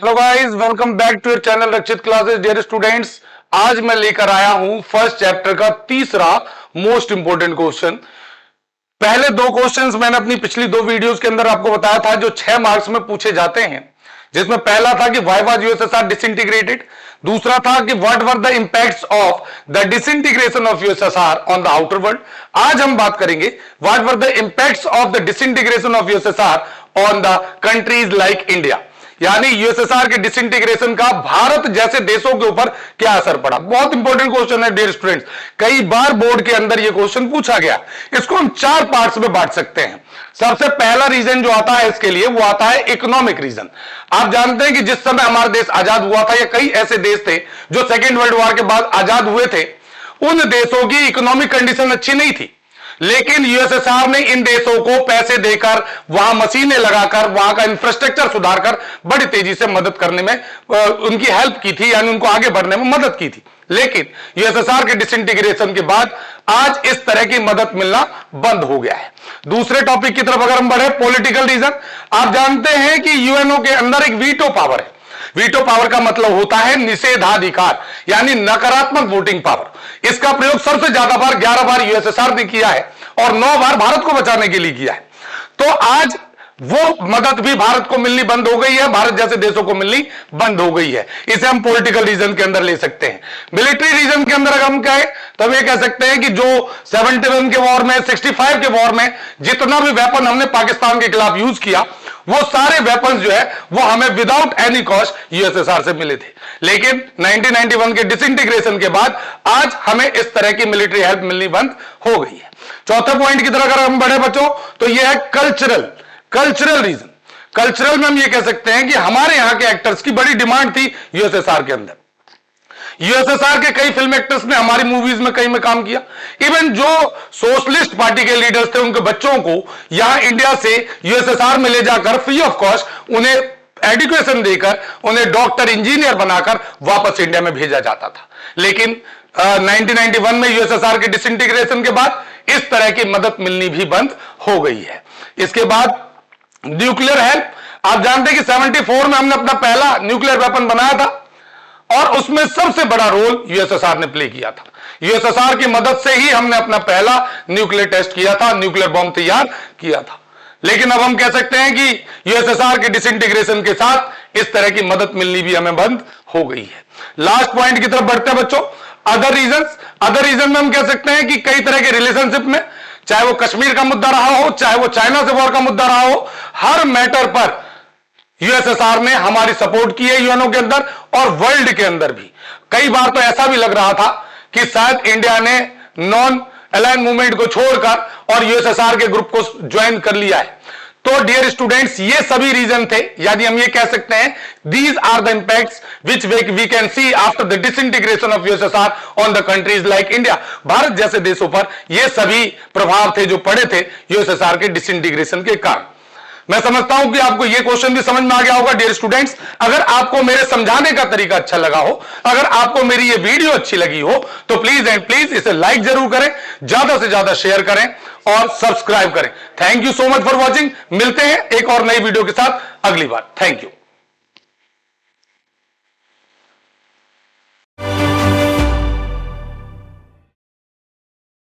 Hello guys, welcome back to your channel Rakshit classes. Dear students, आज मैं लेकर आया हूं फर्स्ट चैप्टर का तीसरा मोस्ट इंपोर्टेंट क्वेश्चन। पहले दो क्वेश्चंस मैंने अपनी पिछली दो वीडियोस के अंदर आपको बताया था जो 6 मार्क्स में पूछे जाते हैं, जिसमें पहला था कि व्हाई वाज यूएसएसआर डिसइंटीग्रेटेड, दूसरा था कि what were the impacts of the disintegration of USSR on the outer world. आज हम बात करेंगे what were the impacts of the disintegration of USSR on the countries like India, यानी USSR के disintegration का भारत जैसे देशों के ऊपर क्या असर पड़ा। बहुत इंपॉर्टेंट क्वेश्चन है डियर स्टूडेंट्स, कई बार बोर्ड के अंदर यह क्वेश्चन पूछा गया। इसको हम 4 पार्ट्स में बांट सकते हैं। सबसे पहला रीजन जो आता है इसके लिए वो आता है इकोनॉमिक रीजन। आप जानते हैं कि जिस समय हमारा देश आजाद हुआ था या कई ऐसे देश थे जो सेकेंड वर्ल्ड वॉर के बाद आजाद हुए थे, उन देशों की इकोनॉमिक कंडीशन अच्छी नहीं थी, लेकिन यूएसएसआर ने इन देशों को पैसे देकर, वहां मशीनें लगाकर, वहां का इंफ्रास्ट्रक्चर सुधारकर बड़ी तेजी से मदद करने में उनकी हेल्प की थी, यानी उनको आगे बढ़ने में मदद की थी। लेकिन यूएसएसआर के डिसइंटीग्रेशन के बाद आज इस तरह की मदद मिलना बंद हो गया है। दूसरे टॉपिक की तरफ अगर हम बढ़े, पॉलिटिकल रीजन। आप जानते हैं कि यूएनओ के अंदर एक वीटो पावर है। वीटो पावर का मतलब होता है निषेधाधिकार, यानी नकारात्मक वोटिंग पावर। इसका प्रयोग सबसे ज्यादा बार 11 बार यूएसएसआर ने किया है और 9 बार भारत को बचाने के लिए किया है। तो आज वो मदद भी भारत को मिलनी बंद हो गई है, भारत जैसे देशों को मिलनी बंद हो गई है। इसे हम पॉलिटिकल रीजन के अंदर ले सकते हैं। मिलिट्री रीजन के अंदर अगर हम कहें तो हम ये कह सकते हैं कि जो 71 के वॉर में, 65 के वॉर में जितना भी वेपन हमने पाकिस्तान के खिलाफ यूज किया, वो सारे वेपन्स जो है वो हमें विदाउट एनी कॉस्ट यूएसएसआर से मिले थे। लेकिन 1991 के डिसइंटीग्रेशन के बाद आज हमें इस तरह की मिलिट्री हेल्प मिलनी बंद हो गई है। चौथे पॉइंट की तरफ अगर हम बढ़े बच्चों, तो यह है कल्चरल रीजन। कल्चरल में हम ये कह सकते हैं कि हमारे यहां के एक्टर्स की बड़ी डिमांड थी यूएसएसआर के अंदर। यूएसएसआर के कई फिल्म एक्टर्स ने हमारी मूवीज में कई में काम किया। इवन जो सोशलिस्ट पार्टी के लीडर्स थे, उनके बच्चों को यहां इंडिया से यूएसएसआर में ले जाकर फ्री ऑफ कॉस्ट उन्हें एजुकेशन देकर, उन्हें डॉक्टर, इंजीनियर बनाकर वापस इंडिया में भेजा जाता था। लेकिन 1991 में यूएसएसआर के डिसइंटीग्रेशन के बाद इस तरह की मदद मिलनी भी बंद हो गई है। इसके बाद न्यूक्लियर हेल्प। आप जानते हैं कि 74 में हमने अपना पहला न्यूक्लियर वेपन बनाया था और उसमें सबसे बड़ा रोल यूएसएसआर ने प्ले किया था। यूएसएसआर की मदद से ही हमने अपना पहला न्यूक्लियर टेस्ट किया था, न्यूक्लियर बॉम्ब तैयार किया था। लेकिन अब हम कह सकते हैं कि यूएसएसआर के डिसइंटीग्रेशन के साथ इस तरह की मदद मिलनी भी हमें बंद हो गई है। लास्ट पॉइंट की तरफ बढ़ते हैं बच्चों, अदर रीजन में हम कह सकते हैं कि कई तरह के रिलेशनशिप में, चाहे वो कश्मीर का मुद्दा रहा हो, चाहे वो चाइना से वॉर का मुद्दा रहा हो, हर मैटर पर यूएसएसआर ने हमारी सपोर्ट की है यूएनओ के अंदर और वर्ल्ड के अंदर भी। कई बार तो ऐसा भी लग रहा था कि शायद इंडिया ने नॉन अलाइन मूवमेंट को छोड़कर और यूएसएसआर के ग्रुप को ज्वाइन कर लिया है। तो डियर स्टूडेंट्स, ये सभी रीजन थे, यानी हम ये कह सकते हैं these are the impacts which we can see after the disintegration of USSR on the countries like India. Bharat जैसे देशों पर ये सभी प्रभाव थे जो पड़े थे यूएसएसआर के डिसइंटीग्रेशन के कारण। मैं समझता हूं कि आपको यह क्वेश्चन भी समझ में आ गया होगा डियर स्टूडेंट्स। अगर आपको मेरे समझाने का तरीका अच्छा लगा हो, अगर आपको मेरी ये वीडियो अच्छी लगी हो, तो प्लीज एंड प्लीज इसे लाइक जरूर करें, ज्यादा से ज्यादा शेयर करें और सब्सक्राइब करें। Thank you so much for watching. मिलते हैं एक और नई वीडियो के साथ अगली बार। Thank you.